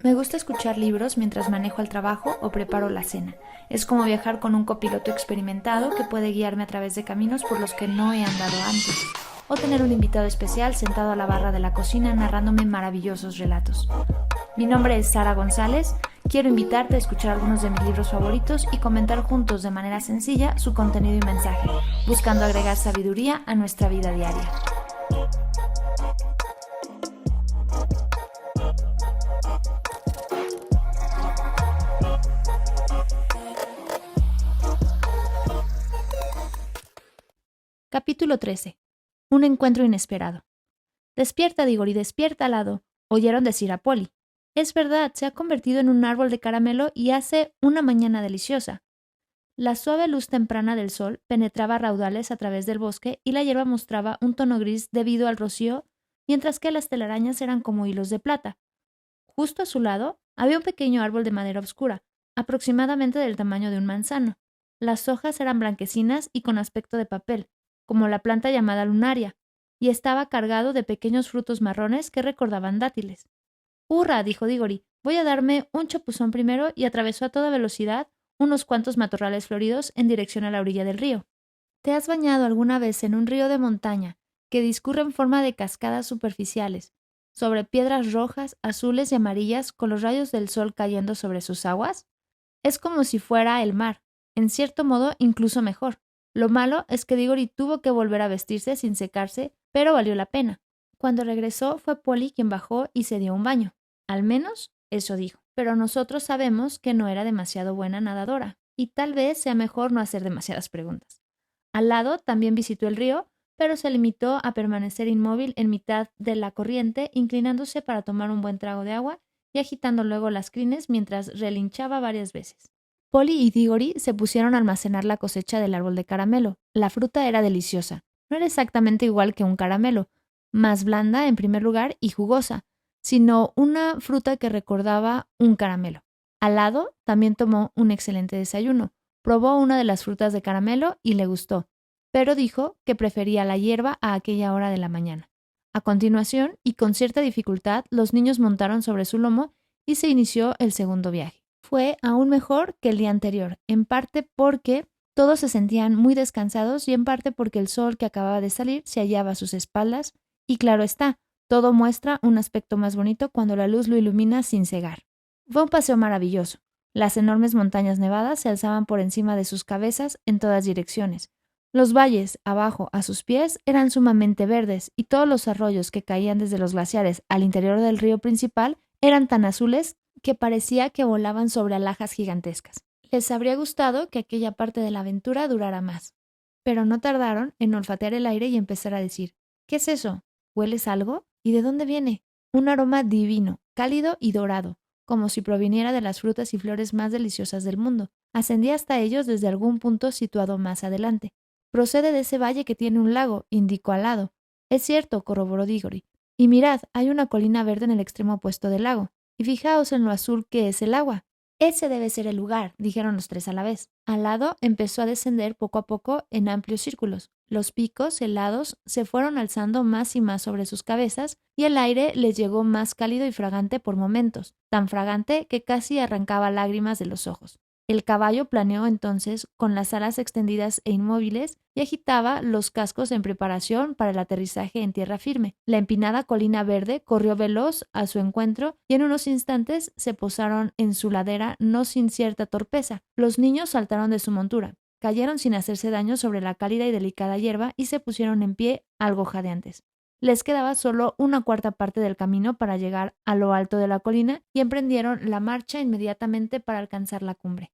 Me gusta escuchar libros mientras manejo al trabajo o preparo la cena. Es como viajar con un copiloto experimentado que puede guiarme a través de caminos por los que no he andado antes. O tener un invitado especial sentado a la barra de la cocina narrándome maravillosos relatos. Mi nombre es Sara González. Quiero invitarte a escuchar algunos de mis libros favoritos y comentar juntos de manera sencilla su contenido y mensaje, buscando agregar sabiduría a nuestra vida diaria. Capítulo 13. Un encuentro inesperado. Despierta, Diggory, despierta, Alado, oyeron decir a Polly. Es verdad, se ha convertido en un árbol de caramelo y hace una mañana deliciosa. La suave luz temprana del sol penetraba raudales a través del bosque y la hierba mostraba un tono gris debido al rocío, mientras que las telarañas eran como hilos de plata. Justo a su lado había un pequeño árbol de madera oscura, aproximadamente del tamaño de un manzano. Las hojas eran blanquecinas y con aspecto de papel, como la planta llamada lunaria, y estaba cargado de pequeños frutos marrones que recordaban dátiles. ¡Hurra!, dijo Diggory. Voy a darme un chapuzón primero y atravesó a toda velocidad unos cuantos matorrales floridos en dirección a la orilla del río. ¿Te has bañado alguna vez en un río de montaña que discurre en forma de cascadas superficiales, sobre piedras rojas, azules y amarillas con los rayos del sol cayendo sobre sus aguas? Es como si fuera el mar, en cierto modo incluso mejor. Lo malo es que Diggory tuvo que volver a vestirse sin secarse, pero valió la pena. Cuando regresó fue Polly quien bajó y se dio un baño. Al menos eso dijo. Pero nosotros sabemos que no era demasiado buena nadadora, y tal vez sea mejor no hacer demasiadas preguntas. Al lado también visitó el río, pero se limitó a permanecer inmóvil en mitad de la corriente, inclinándose para tomar un buen trago de agua y agitando luego las crines mientras relinchaba varias veces. Polly y Diggory se pusieron a almacenar la cosecha del árbol de caramelo. La fruta era deliciosa. No era exactamente igual que un caramelo, más blanda en primer lugar y jugosa, sino una fruta que recordaba un caramelo. Al lado también tomó un excelente desayuno. Probó una de las frutas de caramelo y le gustó, pero dijo que prefería la hierba a aquella hora de la mañana. A continuación, y con cierta dificultad, los niños montaron sobre su lomo y se inició el segundo viaje. Fue aún mejor que el día anterior, en parte porque todos se sentían muy descansados y en parte porque el sol que acababa de salir se hallaba a sus espaldas, y claro está, todo muestra un aspecto más bonito cuando la luz lo ilumina sin cegar. Fue un paseo maravilloso. Las enormes montañas nevadas se alzaban por encima de sus cabezas en todas direcciones. Los valles, abajo, a sus pies, eran sumamente verdes, y todos los arroyos que caían desde los glaciares al interior del río principal eran tan azules que parecía que volaban sobre alhajas gigantescas. Les habría gustado que aquella parte de la aventura durara más. Pero no tardaron en olfatear el aire y empezar a decir: ¿qué es eso? ¿Hueles algo? ¿Y de dónde viene? Un aroma divino, cálido y dorado, como si proviniera de las frutas y flores más deliciosas del mundo. Ascendía hasta ellos desde algún punto situado más adelante. Procede de ese valle que tiene un lago, indicó al lado. Es cierto, corroboró Diggory. Y mirad, hay una colina verde en el extremo opuesto del lago. Y fijaos en lo azul que es el agua. Ese debe ser el lugar, dijeron los tres a la vez. Al lado empezó a descender poco a poco en amplios círculos. Los picos helados se fueron alzando más y más sobre sus cabezas y el aire les llegó más cálido y fragante por momentos, tan fragante que casi arrancaba lágrimas de los ojos. El caballo planeó entonces con las alas extendidas e inmóviles y agitaba los cascos en preparación para el aterrizaje en tierra firme. La empinada colina verde corrió veloz a su encuentro y en unos instantes se posaron en su ladera no sin cierta torpeza. Los niños saltaron de su montura, cayeron sin hacerse daño sobre la cálida y delicada hierba y se pusieron en pie algo jadeantes. Les quedaba solo una cuarta parte del camino para llegar a lo alto de la colina y emprendieron la marcha inmediatamente para alcanzar la cumbre.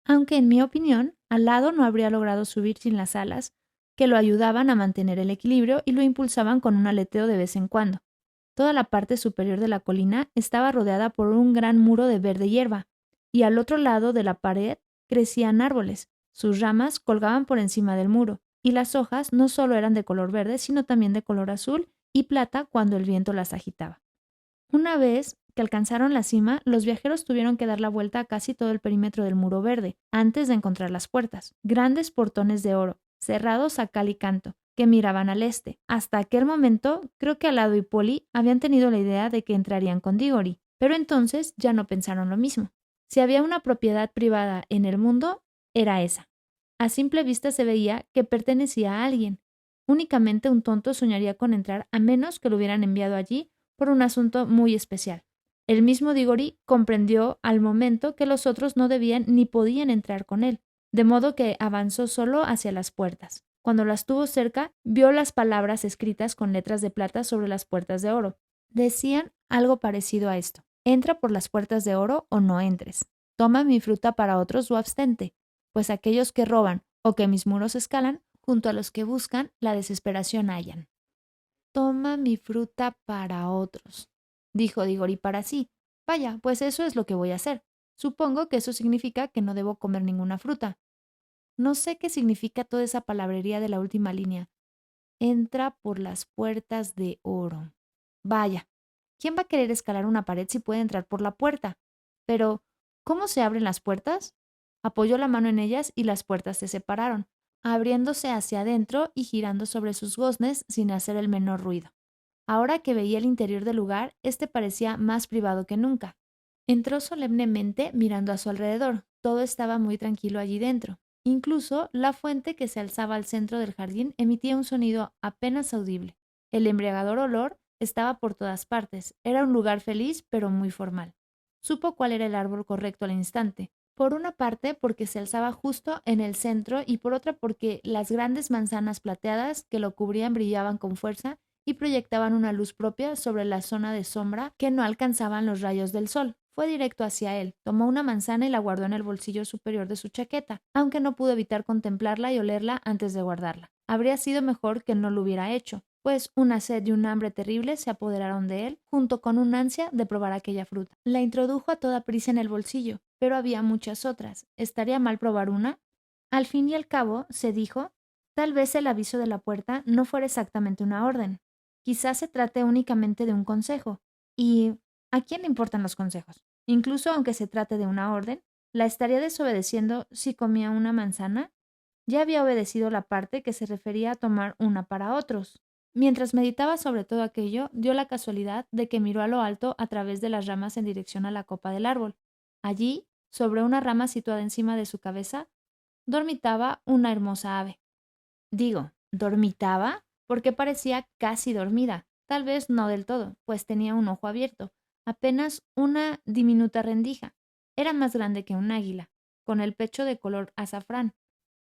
Aunque, en mi opinión, al lado no habría logrado subir sin las alas, que lo ayudaban a mantener el equilibrio y lo impulsaban con un aleteo de vez en cuando. Toda la parte superior de la colina estaba rodeada por un gran muro de verde hierba, y al otro lado de la pared crecían árboles. Sus ramas colgaban por encima del muro, y las hojas no solo eran de color verde, sino también de color azul y plata cuando el viento las agitaba. Una vez que alcanzaron la cima, los viajeros tuvieron que dar la vuelta a casi todo el perímetro del muro verde, antes de encontrar las puertas, grandes portones de oro, cerrados a cal y canto, que miraban al este. Hasta aquel momento, creo que Alado y Polly habían tenido la idea de que entrarían con Diggory, Pero entonces ya no pensaron lo mismo. Si había una propiedad privada en el mundo, era esa. A simple vista se veía que pertenecía a alguien. Únicamente un tonto soñaría con entrar a menos que lo hubieran enviado allí por un asunto muy especial. El mismo Diggory comprendió al momento que los otros no debían ni podían entrar con él, de modo que avanzó solo hacia las puertas. Cuando las tuvo cerca, vio las palabras escritas con letras de plata sobre las puertas de oro. Decían algo parecido a esto: entra por las puertas de oro o no entres. Toma mi fruta para otros o abstente, pues aquellos que roban o que mis muros escalan, junto a los que buscan, la desesperación hallan. Toma mi fruta para otros, dijo Diggory para sí. Vaya, pues eso es lo que voy a hacer. Supongo que eso significa que no debo comer ninguna fruta. No sé qué significa toda esa palabrería de la última línea. Entra por las puertas de oro. Vaya, ¿quién va a querer escalar una pared si puede entrar por la puerta? Pero, ¿cómo se abren las puertas? Apoyó la mano en ellas y las puertas se separaron, abriéndose hacia adentro y girando sobre sus goznes sin hacer el menor ruido. Ahora que veía el interior del lugar, este parecía más privado que nunca. Entró solemnemente mirando a su alrededor. Todo estaba muy tranquilo allí dentro. Incluso la fuente que se alzaba al centro del jardín emitía un sonido apenas audible. El embriagador olor estaba por todas partes. Era un lugar feliz, pero muy formal. Supo cuál era el árbol correcto al instante. Por una parte, porque se alzaba justo en el centro, y por otra, porque las grandes manzanas plateadas que lo cubrían brillaban con fuerza y proyectaban una luz propia sobre la zona de sombra que no alcanzaban los rayos del sol. Fue directo hacia él, tomó una manzana y la guardó en el bolsillo superior de su chaqueta, aunque no pudo evitar contemplarla y olerla antes de guardarla. Habría sido mejor que no lo hubiera hecho, pues una sed y un hambre terrible se apoderaron de él, junto con un ansia de probar aquella fruta. La introdujo a toda prisa en el bolsillo, pero había muchas otras. ¿Estaría mal probar una? Al fin y al cabo, se dijo, tal vez el aviso de la puerta no fuera exactamente una orden. Quizás se trate únicamente de un consejo. ¿Y a quién le importan los consejos? Incluso aunque se trate de una orden, ¿la estaría desobedeciendo si comía una manzana? Ya había obedecido la parte que se refería a tomar una para otros. Mientras meditaba sobre todo aquello, dio la casualidad de que miró a lo alto a través de las ramas en dirección a la copa del árbol. Allí, sobre una rama situada encima de su cabeza, dormitaba una hermosa ave. Digo, dormitaba porque parecía casi dormida, tal vez no del todo, pues tenía un ojo abierto, apenas una diminuta rendija. Era más grande que un águila, con el pecho de color azafrán,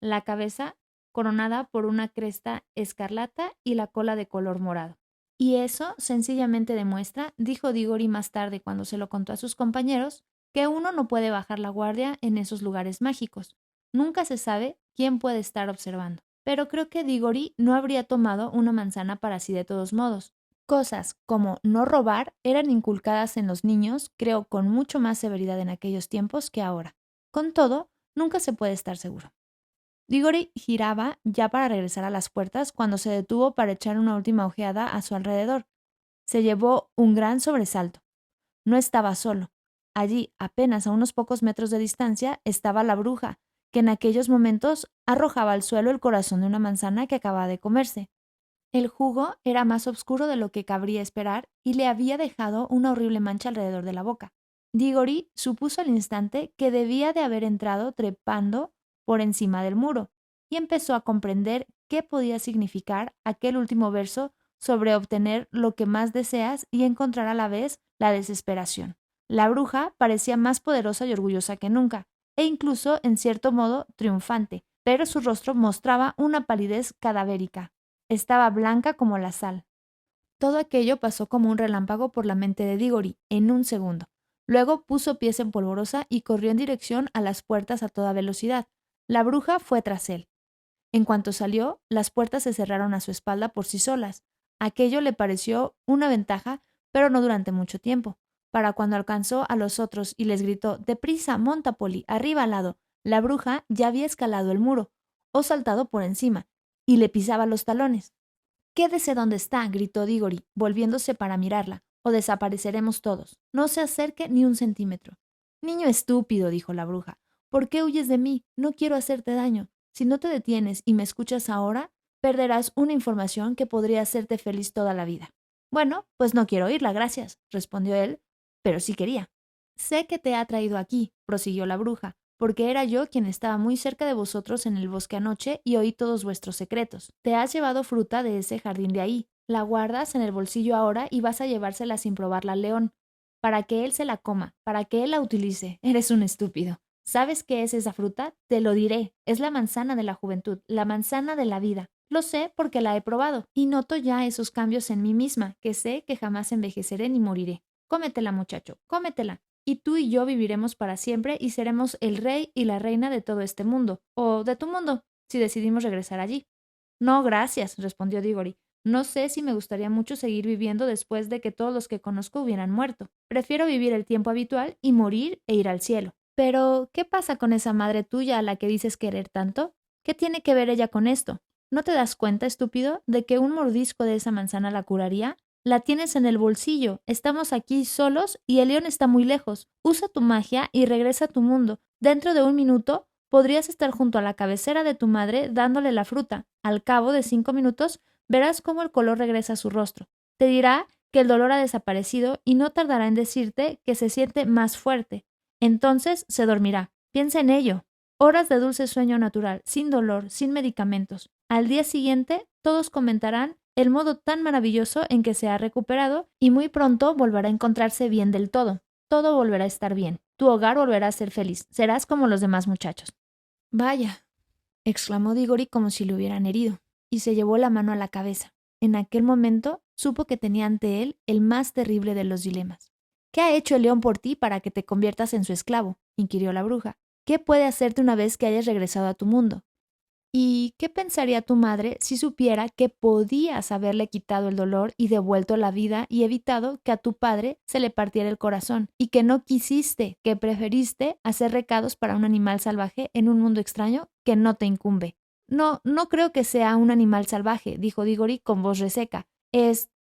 la cabeza coronada por una cresta escarlata y la cola de color morado. Y eso sencillamente demuestra, dijo Diggory más tarde cuando se lo contó a sus compañeros, que uno no puede bajar la guardia en esos lugares mágicos. Nunca se sabe quién puede estar observando. Pero creo que Diggory no habría tomado una manzana para sí de todos modos. Cosas como no robar eran inculcadas en los niños, creo, con mucho más severidad en aquellos tiempos que ahora. Con todo, nunca se puede estar seguro. Diggory giraba ya para regresar a las puertas cuando se detuvo para echar una última ojeada a su alrededor. Se llevó un gran sobresalto. No estaba solo. Allí, apenas a unos pocos metros de distancia, estaba la bruja, que en aquellos momentos arrojaba al suelo el corazón de una manzana que acababa de comerse. El jugo era más oscuro de lo que cabría esperar y le había dejado una horrible mancha alrededor de la boca. Diggory supuso al instante que debía de haber entrado trepando por encima del muro y empezó a comprender qué podía significar aquel último verso sobre obtener lo que más deseas y encontrar a la vez la desesperación. La bruja parecía más poderosa y orgullosa que nunca, e incluso, en cierto modo, triunfante, pero su rostro mostraba una palidez cadavérica. Estaba blanca como la sal. Todo aquello pasó como un relámpago por la mente de Diggory en un segundo. Luego puso pies en polvorosa y corrió en dirección a las puertas a toda velocidad. La bruja fue tras él. En cuanto salió, las puertas se cerraron a su espalda por sí solas. Aquello le pareció una ventaja, pero no durante mucho tiempo. Para cuando alcanzó a los otros y les gritó: «¡Deprisa, monta, Polly, arriba al lado!», la bruja ya había escalado el muro, o saltado por encima, y le pisaba los talones. «Quédese donde está», gritó Diggory, volviéndose para mirarla, «o desapareceremos todos. No se acerque ni un centímetro». «Niño estúpido», dijo la bruja, «¿por qué huyes de mí? No quiero hacerte daño. Si no te detienes y me escuchas ahora, perderás una información que podría hacerte feliz toda la vida». «Bueno, pues no quiero oírla, gracias», respondió él, pero sí quería. Sé que te ha traído aquí, prosiguió la bruja, porque era yo quien estaba muy cerca de vosotros en el bosque anoche y oí todos vuestros secretos. Te has llevado fruta de ese jardín de ahí, la guardas en el bolsillo ahora y vas a llevársela sin probarla al león, para que él se la coma, para que él la utilice. Eres un estúpido. ¿Sabes qué es esa fruta? Te lo diré. Es la manzana de la juventud, la manzana de la vida. Lo sé porque la he probado, y noto ya esos cambios en mí misma, que sé que jamás envejeceré ni moriré. Cómetela, muchacho, cómetela. Y tú y yo viviremos para siempre y seremos el rey y la reina de todo este mundo, o de tu mundo, si decidimos regresar allí. No, gracias, respondió Diggory. No sé si me gustaría mucho seguir viviendo después de que todos los que conozco hubieran muerto. Prefiero vivir el tiempo habitual y morir e ir al cielo. Pero, ¿qué pasa con esa madre tuya a la que dices querer tanto? ¿Qué tiene que ver ella con esto? ¿No te das cuenta, estúpido, de que un mordisco de esa manzana la curaría? La tienes en el bolsillo, estamos aquí solos y el león está muy lejos. Usa tu magia y regresa a tu mundo. Dentro de un minuto podrías estar junto a la cabecera de tu madre dándole la fruta. Al cabo de 5 minutos verás cómo el color regresa a su rostro. Te dirá que el dolor ha desaparecido y no tardará en decirte que se siente más fuerte. Entonces se dormirá. Piensa en ello. Horas de dulce sueño natural, sin dolor, sin medicamentos. Al día siguiente, todos comentarán el modo tan maravilloso en que se ha recuperado y muy pronto volverá a encontrarse bien del todo. Todo volverá a estar bien. Tu hogar volverá a ser feliz. Serás como los demás muchachos. Vaya, exclamó Diggory como si le hubieran herido, y se llevó la mano a la cabeza. En aquel momento supo que tenía ante él el más terrible de los dilemas. ¿Qué ha hecho el león por ti para que te conviertas en su esclavo?, inquirió la bruja. ¿Qué puede hacerte una vez que hayas regresado a tu mundo? ¿Y qué pensaría tu madre si supiera que podías haberle quitado el dolor y devuelto la vida y evitado que a tu padre se le partiera el corazón, y que no quisiste, que preferiste hacer recados para un animal salvaje en un mundo extraño que no te incumbe? No, no creo que sea un animal salvaje, dijo Diggory con voz reseca.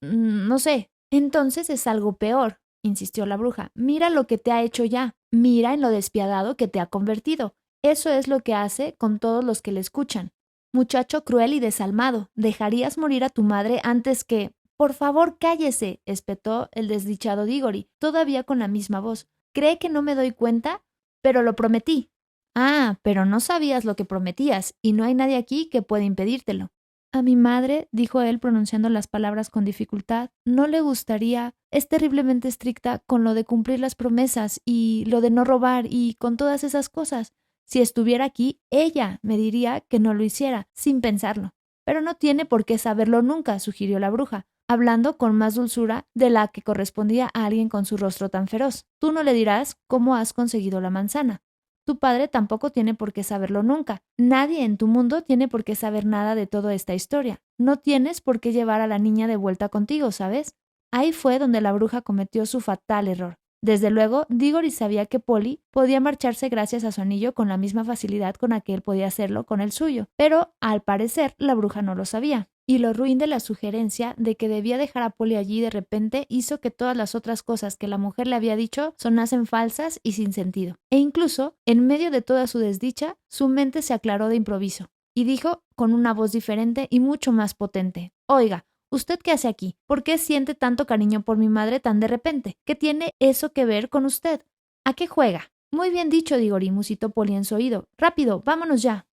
No sé. Entonces es algo peor, insistió la bruja. Mira lo que te ha hecho ya. Mira en lo despiadado que te ha convertido. Eso es lo que hace con todos los que le escuchan. Muchacho cruel y desalmado, ¿dejarías morir a tu madre antes que... Por favor, cállese, espetó el desdichado Diggory, todavía con la misma voz. ¿Cree que no me doy cuenta? Pero lo prometí. Ah, pero no sabías lo que prometías, y no hay nadie aquí que pueda impedírtelo. A mi madre, dijo él pronunciando las palabras con dificultad, no le gustaría. Es terriblemente estricta con lo de cumplir las promesas y lo de no robar y con todas esas cosas. Si estuviera aquí, ella me diría que no lo hiciera, sin pensarlo. Pero no tiene por qué saberlo nunca, sugirió la bruja, hablando con más dulzura de la que correspondía a alguien con su rostro tan feroz. Tú no le dirás cómo has conseguido la manzana. Tu padre tampoco tiene por qué saberlo nunca. Nadie en tu mundo tiene por qué saber nada de toda esta historia. No tienes por qué llevar a la niña de vuelta contigo, ¿sabes? Ahí fue donde la bruja cometió su fatal error. Desde luego, Diggory sabía que Polly podía marcharse gracias a su anillo con la misma facilidad con la que él podía hacerlo con el suyo, pero al parecer la bruja no lo sabía. Y lo ruin de la sugerencia de que debía dejar a Polly allí de repente hizo que todas las otras cosas que la mujer le había dicho sonasen falsas y sin sentido. E incluso, en medio de toda su desdicha, su mente se aclaró de improviso, y dijo con una voz diferente y mucho más potente: Oiga, ¿usted qué hace aquí? ¿Por qué siente tanto cariño por mi madre tan de repente? ¿Qué tiene eso que ver con usted? ¿A qué juega? Muy bien dicho, Diggory, musitó Polly en su oído. Rápido, vámonos ya.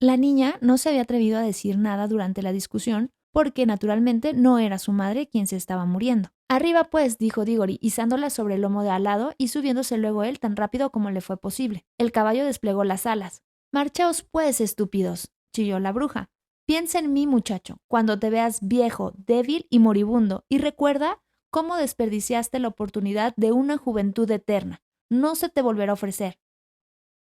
La niña no se había atrevido a decir nada durante la discusión, porque naturalmente no era su madre quien se estaba muriendo. Arriba pues, dijo Diggory, izándola sobre el lomo de al lado y subiéndose luego él tan rápido como le fue posible. El caballo desplegó las alas. Marchaos pues, estúpidos, chilló la bruja. Piensa en mí, muchacho, cuando te veas viejo, débil y moribundo, y recuerda cómo desperdiciaste la oportunidad de una juventud eterna. No se te volverá a ofrecer.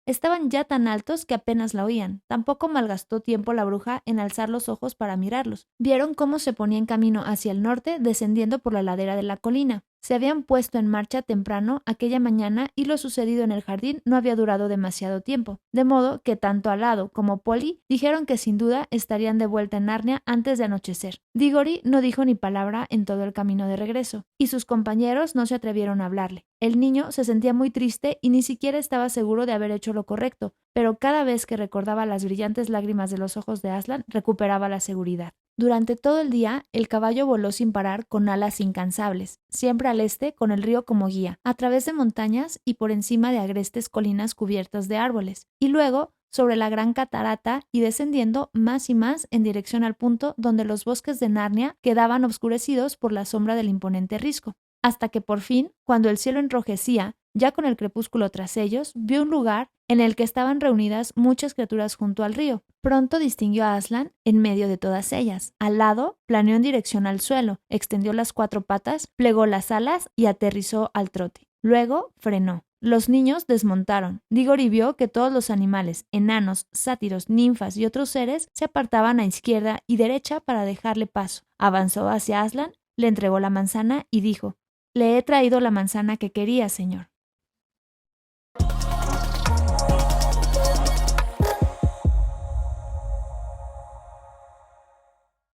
Estaban ya tan altos que apenas la oían. Tampoco malgastó tiempo la bruja en alzar los ojos para mirarlos. Vieron cómo se ponía en camino hacia el norte, descendiendo por la ladera de la colina. Se habían puesto en marcha temprano aquella mañana y lo sucedido en el jardín no había durado demasiado tiempo, de modo que tanto Alado como Polly dijeron que sin duda estarían de vuelta en Narnia antes de anochecer. Diggory no dijo ni palabra en todo el camino de regreso, y sus compañeros no se atrevieron a hablarle. El niño se sentía muy triste y ni siquiera estaba seguro de haber hecho lo correcto, pero cada vez que recordaba las brillantes lágrimas de los ojos de Aslan, recuperaba la seguridad. Durante todo el día, el caballo voló sin parar con alas incansables, siempre al este con el río como guía, a través de montañas y por encima de agrestes colinas cubiertas de árboles, y luego sobre la gran catarata y descendiendo más y más en dirección al punto donde los bosques de Narnia quedaban obscurecidos por la sombra del imponente risco, hasta que por fin, cuando el cielo enrojecía, ya con el crepúsculo tras ellos, vio un lugar en el que estaban reunidas muchas criaturas junto al río. Pronto distinguió a Aslan en medio de todas ellas. Al lado, planeó en dirección al suelo, extendió las 4 patas, plegó las alas y aterrizó al trote. Luego frenó. Los niños desmontaron. Diggory vio que todos los animales, enanos, sátiros, ninfas y otros seres se apartaban a izquierda y derecha para dejarle paso. Avanzó hacia Aslan, le entregó la manzana y dijo: «Le he traído la manzana que quería, señor».